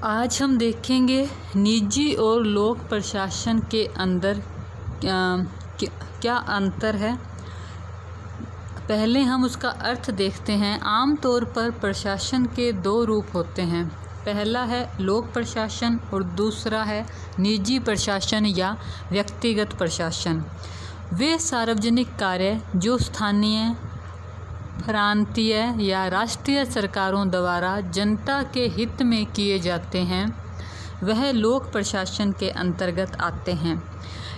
आज हम देखेंगे निजी और लोक प्रशासन के अंदर क्या अंतर है। पहले हम उसका अर्थ देखते हैं। आमतौर पर प्रशासन के दो रूप होते हैं। पहला है लोक प्रशासन और दूसरा है निजी प्रशासन या व्यक्तिगत प्रशासन। वे सार्वजनिक कार्य जो स्थानीय, प्रांतीय या राष्ट्रीय सरकारों द्वारा जनता के हित में किए जाते हैं, वह लोक प्रशासन के अंतर्गत आते हैं।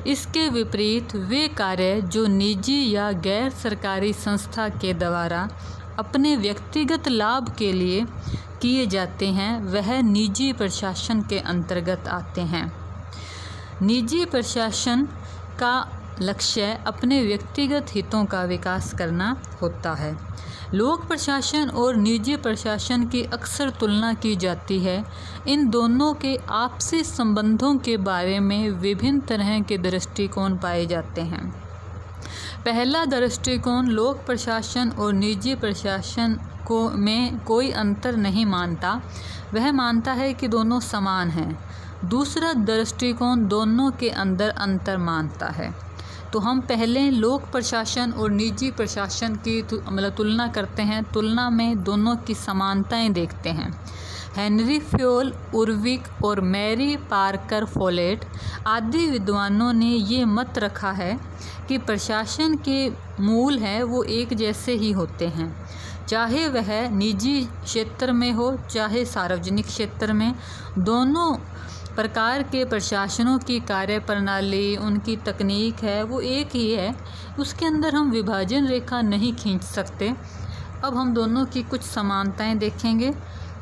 इसके विपरीत वे कार्य जो निजी या गैर सरकारी संस्था के द्वारा अपने व्यक्तिगत लाभ के लिए किए जाते हैं, वह निजी प्रशासन के अंतर्गत आते हैं। निजी प्रशासन का लक्ष्य अपने व्यक्तिगत हितों का विकास करना होता है। लोक प्रशासन और निजी प्रशासन की अक्सर तुलना की जाती है। इन दोनों के आपसी संबंधों के बारे में विभिन्न तरह के दृष्टिकोण पाए जाते हैं। पहला दृष्टिकोण लोक प्रशासन और निजी प्रशासन में कोई अंतर नहीं मानता, वह मानता है कि दोनों समान हैं। दूसरा दृष्टिकोण दोनों के अंदर अंतर मानता है। तो हम पहले लोक प्रशासन और निजी प्रशासन की तुलना करते हैं। तुलना में दोनों की समानताएं देखते हैं। हेनरी फ्योल, उर्विक और मैरी पार्कर फोलेट आदि विद्वानों ने ये मत रखा है कि प्रशासन के मूल है वो एक जैसे ही होते हैं, चाहे वह निजी क्षेत्र में हो चाहे सार्वजनिक क्षेत्र में। दोनों प्रकार के प्रशासनों की कार्य प्रणाली, उनकी तकनीक है वो एक ही है, उसके अंदर हम विभाजन रेखा नहीं खींच सकते। अब हम दोनों की कुछ समानताएं देखेंगे।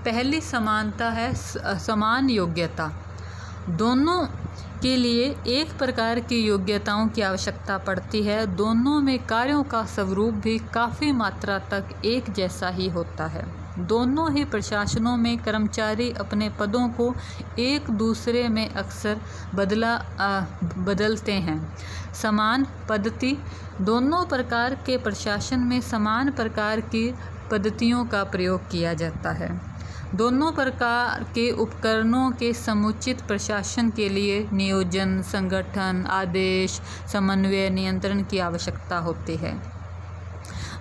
पहली समानता है समान योग्यता। दोनों के लिए एक प्रकार की योग्यताओं की आवश्यकता पड़ती है। दोनों में कार्यों का स्वरूप भी काफ़ी मात्रा तक एक जैसा ही होता है। दोनों ही प्रशासनों में कर्मचारी अपने पदों को एक दूसरे में अक्सर बदलते हैं। समान पद्धति। दोनों प्रकार के प्रशासन में समान प्रकार की पद्धतियों का प्रयोग किया जाता है। दोनों प्रकार के उपकरणों के समुचित प्रशासन के लिए नियोजन, संगठन, आदेश, समन्वय, नियंत्रण की आवश्यकता होती है।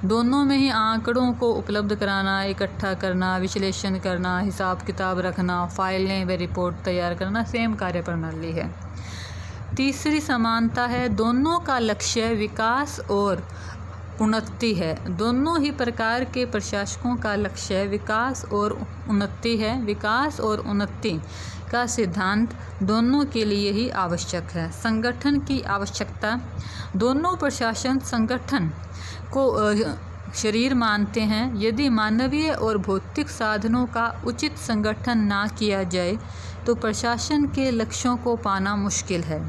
दोनों में ही आंकड़ों को उपलब्ध कराना, इकट्ठा करना, विश्लेषण करना, हिसाब किताब रखना, फाइलें व रिपोर्ट तैयार करना सेम कार्य प्रणाली है। तीसरी समानता है दोनों का लक्ष्य विकास और उन्नति है। दोनों ही प्रकार के प्रशासकों का लक्ष्य विकास और उन्नति है। विकास और उन्नति का सिद्धांत दोनों के लिए ही आवश्यक है। संगठन की आवश्यकता। दोनों प्रशासन संगठन को शरीर मानते हैं। यदि मानवीय और भौतिक साधनों का उचित संगठन ना किया जाए तो प्रशासन के लक्ष्यों को पाना मुश्किल है।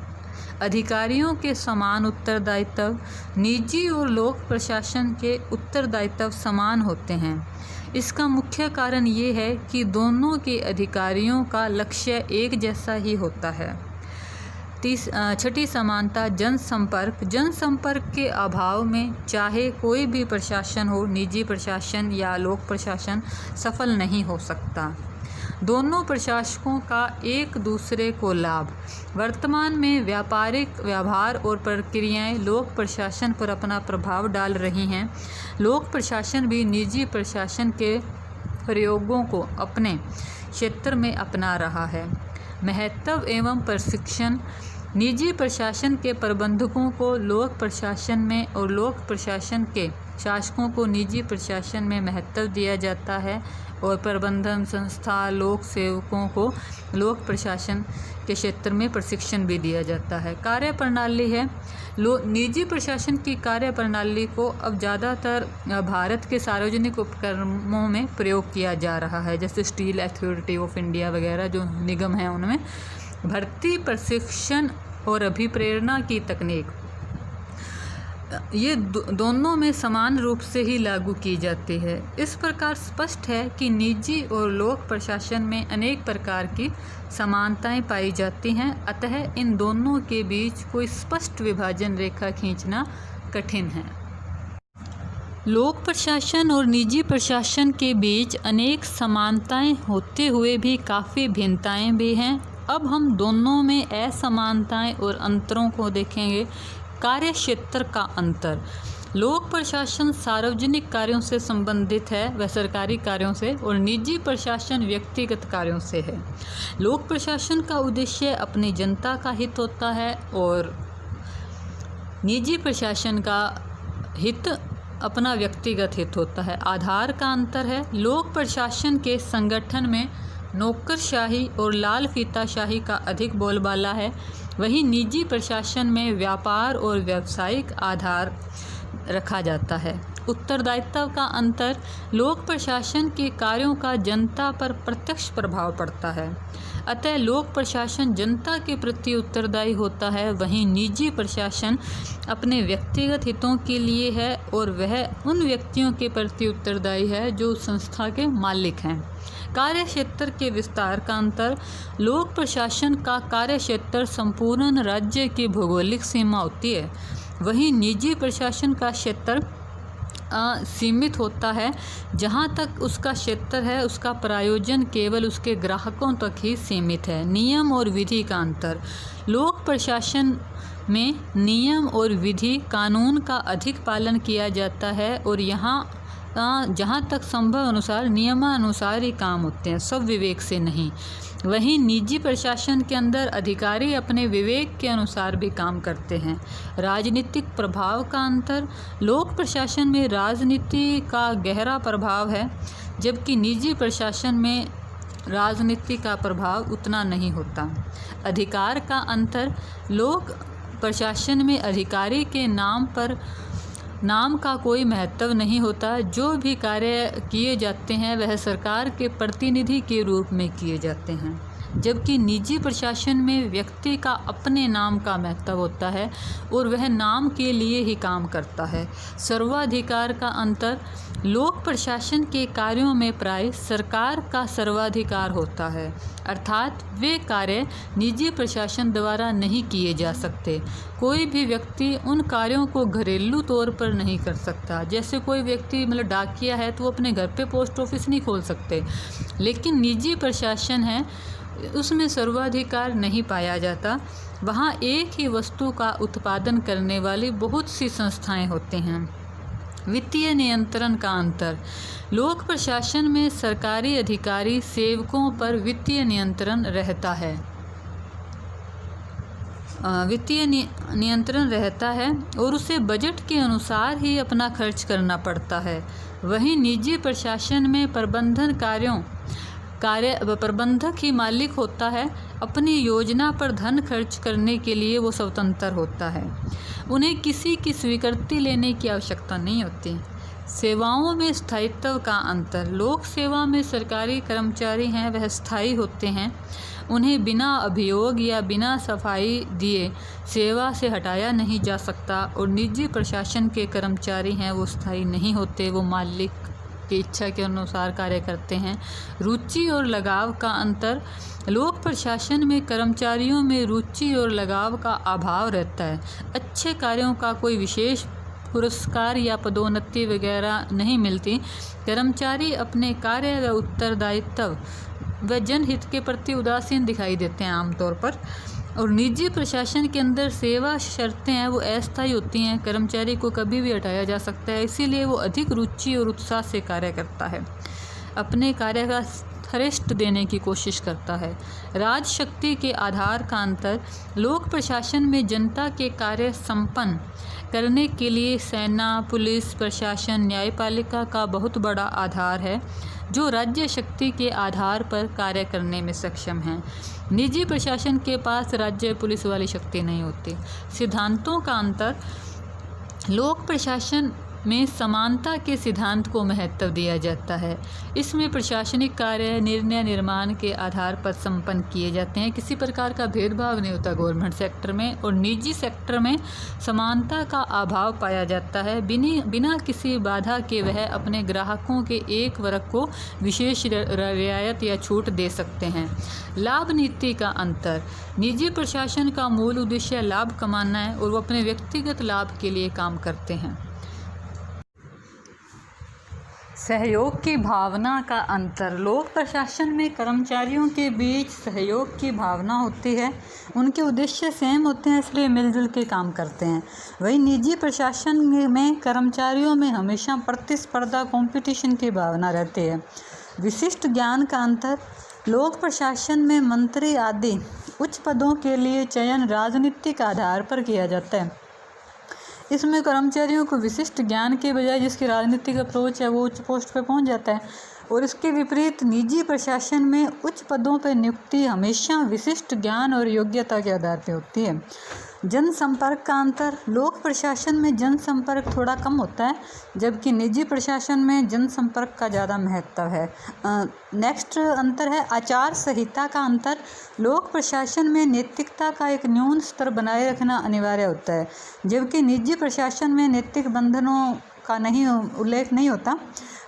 अधिकारियों के समान उत्तरदायित्व। निजी और लोक प्रशासन के उत्तरदायित्व समान होते हैं। इसका मुख्य कारण ये है कि दोनों के अधिकारियों का लक्ष्य एक जैसा ही होता है। छठी समानता जनसंपर्क। जनसंपर्क के अभाव में चाहे कोई भी प्रशासन हो, निजी प्रशासन या लोक प्रशासन, सफल नहीं हो सकता। दोनों प्रशासकों का एक दूसरे को लाभ। वर्तमान में व्यापारिक व्यवहार और प्रक्रियाएं लोक प्रशासन पर अपना प्रभाव डाल रही हैं। लोक प्रशासन भी निजी प्रशासन के प्रयोगों को अपने क्षेत्र में अपना रहा है। महत्व एवं प्रशिक्षण। निजी प्रशासन के प्रबंधकों को लोक प्रशासन में और लोक प्रशासन के शासकों को निजी प्रशासन में महत्व दिया जाता है और प्रबंधन संस्था, लोक सेवकों को लोक प्रशासन के क्षेत्र में प्रशिक्षण भी दिया जाता है। कार्य प्रणाली है। निजी प्रशासन की कार्य प्रणाली को अब ज़्यादातर भारत के सार्वजनिक उपक्रमों में प्रयोग किया जा रहा है, जैसे स्टील अथॉरिटी ऑफ इंडिया वगैरह जो निगम हैं उनमें। भर्ती, प्रशिक्षण और अभिप्रेरणा की तकनीक, ये दोनों में समान रूप से ही लागू की जाती है। इस प्रकार स्पष्ट है कि निजी और लोक प्रशासन में अनेक प्रकार की समानताएं पाई जाती हैं। अतः इन दोनों के बीच कोई स्पष्ट विभाजन रेखा खींचना कठिन है। लोक प्रशासन और निजी प्रशासन के बीच अनेक समानताएं होते हुए भी काफ़ी भिन्नताएं भी हैं। अब हम दोनों में असमानताएं और अंतरों को देखेंगे। कार्य क्षेत्र का अंतर। लोक प्रशासन सार्वजनिक कार्यों से संबंधित है, वह सरकारी कार्यों से, और निजी प्रशासन व्यक्तिगत कार्यों से है। लोक प्रशासन का उद्देश्य अपनी जनता का हित होता है और निजी प्रशासन का हित अपना व्यक्तिगत हित होता है। आधार का अंतर है। लोक प्रशासन के संगठन में नौकरशाही और लाल फीताशाही का अधिक बोलबाला है, वहीं निजी प्रशासन में व्यापार और व्यावसायिक आधार रखा जाता है। उत्तरदायित्व का अंतर। लोक प्रशासन के कार्यों का जनता पर प्रत्यक्ष प्रभाव पड़ता है, अतः लोक प्रशासन जनता के प्रति उत्तरदायी होता है, वहीं निजी प्रशासन अपने व्यक्तिगत हितों के लिए है और वह उन व्यक्तियों के प्रति उत्तरदायी है जो उस संस्था के मालिक हैं। कार्य क्षेत्र के विस्तार का अंतर। लोक प्रशासन का कार्य क्षेत्र संपूर्ण राज्य की भौगोलिक सीमा होती है, वहीं निजी प्रशासन का क्षेत्र सीमित होता है। जहाँ तक उसका क्षेत्र है, उसका प्रायोजन केवल उसके ग्राहकों तक ही सीमित है। नियम और विधि का अंतर। लोक प्रशासन में नियम और विधि कानून का अधिक पालन किया जाता है और यहाँ जहाँ तक संभव अनुसार नियमानुसार ही काम होते हैं, सब विवेक से नहीं। वहीं निजी प्रशासन के अंदर अधिकारी अपने विवेक के अनुसार भी काम करते हैं। राजनीतिक प्रभाव का अंतर। लोक प्रशासन में राजनीति का गहरा प्रभाव है, जबकि निजी प्रशासन में राजनीति का प्रभाव उतना नहीं होता। अधिकार का अंतर। लोक प्रशासन में अधिकारी के नाम का कोई महत्व नहीं होता। जो भी कार्य किए जाते हैं वह सरकार के प्रतिनिधि के रूप में किए जाते हैं, जबकि निजी प्रशासन में व्यक्ति का अपने नाम का महत्व होता है और वह नाम के लिए ही काम करता है। सर्वाधिकार का अंतर। लोक प्रशासन के कार्यों में प्राय सरकार का सर्वाधिकार होता है, अर्थात वे कार्य निजी प्रशासन द्वारा नहीं किए जा सकते। कोई भी व्यक्ति उन कार्यों को घरेलू तौर पर नहीं कर सकता। जैसे कोई व्यक्ति डाकिया है तो वो अपने घर पे पोस्ट ऑफिस नहीं खोल सकते, लेकिन निजी प्रशासन है उसमें सर्वाधिकार नहीं पाया जाता। वहाँ एक ही वस्तु का उत्पादन करने वाली बहुत सी संस्थाएं होती हैं। वित्तीय नियंत्रण का अंतर। लोक प्रशासन में सरकारी अधिकारी सेवकों पर वित्तीय नियंत्रण रहता है। वित्तीय नियंत्रण रहता है और उसे बजट के अनुसार ही अपना खर्च करना पड़ता है। वहीं निजी प्रशासन में प्रबंधक ही मालिक होता है। अपनी योजना पर धन खर्च करने के लिए वो स्वतंत्र होता है, उन्हें किसी की स्वीकृति लेने की आवश्यकता नहीं होती। सेवाओं में स्थायित्व का अंतर। लोक सेवा में सरकारी कर्मचारी हैं वह स्थायी होते हैं, उन्हें बिना अभियोग या बिना सफाई दिए सेवा से हटाया नहीं जा सकता। और निजी प्रशासन के कर्मचारी हैं वो स्थायी नहीं होते, वो मालिक की इच्छा के अनुसार कार्य करते हैं। रुचि और लगाव का अंतर। लोक प्रशासन में कर्मचारियों में रुचि और लगाव का अभाव रहता है। अच्छे कार्यों का कोई विशेष पुरस्कार या पदोन्नति वगैरह नहीं मिलती। कर्मचारी अपने कार्य व उत्तरदायित्व व जनहित के प्रति उदासीन दिखाई देते हैं आमतौर पर। और निजी प्रशासन के अंदर सेवा शर्तें हैं वो अस्थायी होती हैं, कर्मचारी को कभी भी हटाया जा सकता है, इसीलिए वो अधिक रुचि और उत्साह से कार्य करता है, अपने कार्य का श्रेष्ठ देने की कोशिश करता है। राजशक्ति के आधार का अंतर। लोक प्रशासन में जनता के कार्य संपन्न करने के लिए सेना, पुलिस, प्रशासन, न्यायपालिका का बहुत बड़ा आधार है, जो राज्य शक्ति के आधार पर कार्य करने में सक्षम हैं। निजी प्रशासन के पास राज्य पुलिस वाली शक्ति नहीं होती। सिद्धांतों का अंतर। लोक प्रशासन में समानता के सिद्धांत को महत्व दिया जाता है। इसमें प्रशासनिक कार्य निर्णय निर्माण के आधार पर संपन्न किए जाते हैं, किसी प्रकार का भेदभाव नहीं होता गवर्नमेंट सेक्टर में। और निजी सेक्टर में समानता का अभाव पाया जाता है, बिना किसी बाधा के वह अपने ग्राहकों के एक वर्ग को विशेष रियायत या छूट दे सकते हैं। लाभ नीति का अंतर। निजी प्रशासन का मूल उद्देश्य लाभ कमाना है और वो अपने व्यक्तिगत लाभ के लिए काम करते हैं। सहयोग की भावना का अंतर। लोक प्रशासन में कर्मचारियों के बीच सहयोग की भावना होती है, उनके उद्देश्य सेम होते हैं, इसलिए मिलजुल के काम करते हैं। वहीं निजी प्रशासन में कर्मचारियों में हमेशा प्रतिस्पर्धा कंपटीशन की भावना रहती है। विशिष्ट ज्ञान का अंतर। लोक प्रशासन में मंत्री आदि उच्च पदों के लिए चयन राजनीतिक आधार पर किया जाता है। इसमें कर्मचारियों को विशिष्ट ज्ञान के बजाय जिसकी राजनीतिक अप्रोच है वो उच्च पोस्ट पर पहुंच जाता है। और इसके विपरीत निजी प्रशासन में उच्च पदों पर नियुक्ति हमेशा विशिष्ट ज्ञान और योग्यता के आधार पर होती है। जनसंपर्क का अंतर। लोक प्रशासन में जनसंपर्क थोड़ा कम होता है, जबकि निजी प्रशासन में जनसंपर्क का ज़्यादा महत्व है। नेक्स्ट अंतर है आचार संहिता का अंतर। लोक प्रशासन में नैतिकता का एक न्यून स्तर बनाए रखना अनिवार्य होता है, जबकि निजी प्रशासन में नैतिक बंधनों का उल्लेख नहीं होता।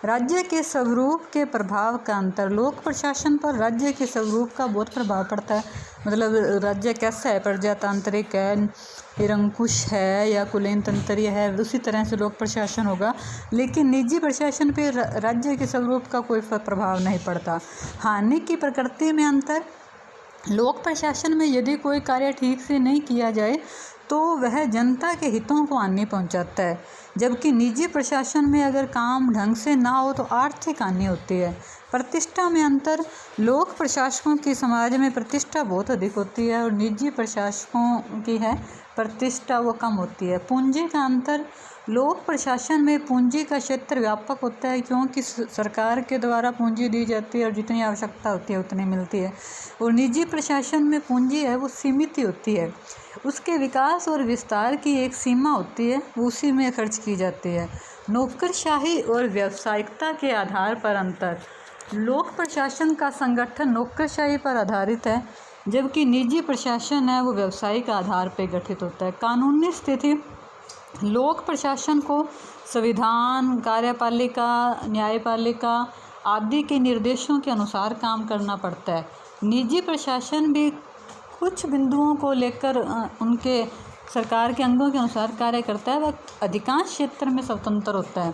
राज्य के स्वरूप के प्रभाव का अंतर। लोक प्रशासन पर राज्य के स्वरूप का बहुत प्रभाव पड़ता है, मतलब राज्य कैसा है, प्रजातांत्रिक है, निरंकुश है या कुलीन तंत्रीय है, उसी तरह से लोक प्रशासन होगा। लेकिन निजी प्रशासन पे राज्य के स्वरूप का कोई प्रभाव नहीं पड़ता। हानि की प्रकृति में अंतर। लोक प्रशासन में यदि कोई कार्य ठीक से नहीं किया जाए तो वह जनता के हितों को हानि पहुंचाता है, जबकि निजी प्रशासन में अगर काम ढंग से ना हो तो आर्थिक हानि होती है। प्रतिष्ठा में अंतर। लोक प्रशासकों की समाज में प्रतिष्ठा बहुत अधिक होती है और निजी प्रशासकों की है प्रतिष्ठा वो कम होती है। पूंजी का अंतर। लोक प्रशासन में पूंजी का क्षेत्र व्यापक होता है, क्योंकि सरकार के द्वारा पूंजी दी जाती है और जितनी आवश्यकता होती है उतनी मिलती है। और निजी प्रशासन में पूंजी है वो सीमित होती है, उसके विकास और विस्तार की एक सीमा होती है, उसी में खर्च की जाती है। नौकरशाही और व्यावसायिकता के आधार पर अंतर। लोक प्रशासन का संगठन नौकरशाही पर आधारित है, जबकि निजी प्रशासन है वो व्यावसायिक आधार पर गठित होता है। कानूनी स्थिति। लोक प्रशासन को संविधान, कार्यपालिका, न्यायपालिका आदि के निर्देशों के अनुसार काम करना पड़ता है। निजी प्रशासन भी कुछ बिंदुओं को लेकर उनके सरकार के अंगों के अनुसार कार्य करता है, वह अधिकांश क्षेत्र में स्वतंत्र होता है।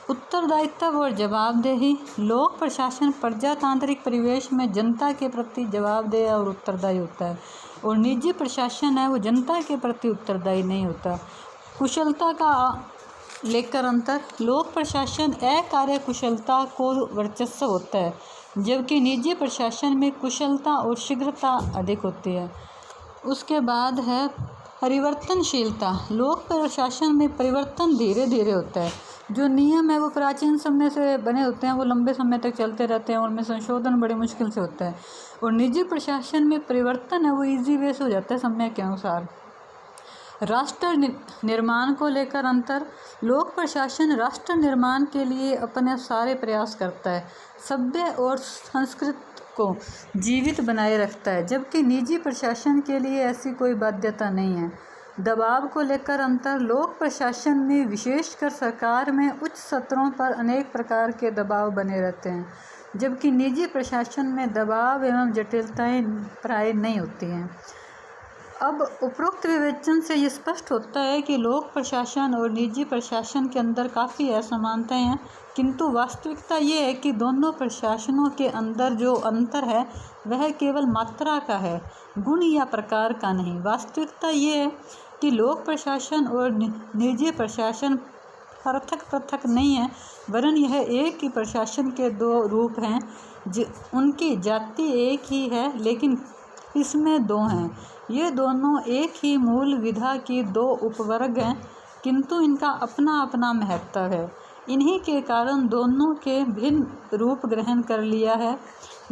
उत्तरदायित्व और जवाबदेही। लोक प्रशासन प्रजातांत्रिक परिवेश में जनता के प्रति जवाबदेह और उत्तरदायी होता है, और निजी प्रशासन है वो जनता के प्रति उत्तरदायी नहीं होता। कुशलता का लेकर अंतर। लोक प्रशासन अकार्य कुशलता को वर्चस्व होता है, जबकि निजी प्रशासन में कुशलता और शीघ्रता अधिक होती है। उसके बाद है परिवर्तनशीलता। लोक प्रशासन में परिवर्तन धीरे धीरे होता है, जो नियम है वो प्राचीन समय से बने होते हैं, वो लंबे समय तक चलते रहते हैं और उनमें संशोधन बड़ी मुश्किल से होता है। और निजी प्रशासन में परिवर्तन है वो इजी वे से हो जाता है समय के अनुसार। राष्ट्र निर्माण को लेकर अंतर। लोक प्रशासन राष्ट्र निर्माण के लिए अपने सारे प्रयास करता है, सभ्य और संस्कृत को जीवित बनाए रखता है, जबकि निजी प्रशासन के लिए ऐसी कोई बाध्यता नहीं है। दबाव को लेकर अंतर। लोक प्रशासन में विशेषकर सरकार में उच्च स्तरों पर अनेक प्रकार के दबाव बने रहते हैं, जबकि निजी प्रशासन में दबाव एवं जटिलताएं प्राय नहीं होती हैं। अब उपरोक्त विवेचन से ये स्पष्ट होता है कि लोक प्रशासन और निजी प्रशासन के अंदर काफ़ी असमानताएं हैं, किंतु वास्तविकता ये है कि दोनों प्रशासनों के अंदर जो अंतर है वह केवल मात्रा का है, गुण या प्रकार का नहीं। वास्तविकता ये है कि लोक प्रशासन और निजी प्रशासन पृथक नहीं है, वरन यह एक ही प्रशासन के दो रूप हैं। उनकी जाति एक ही है, लेकिन इसमें दो हैं। ये दोनों एक ही मूल विधा की दो उपवर्ग हैं, किंतु इनका अपना अपना महत्व है। इन्हीं के कारण दोनों के भिन्न रूप ग्रहण कर लिया है।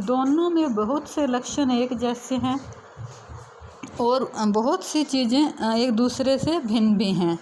दोनों में बहुत से लक्षण एक जैसे हैं और बहुत सी चीज़ें एक दूसरे से भिन्न भी हैं।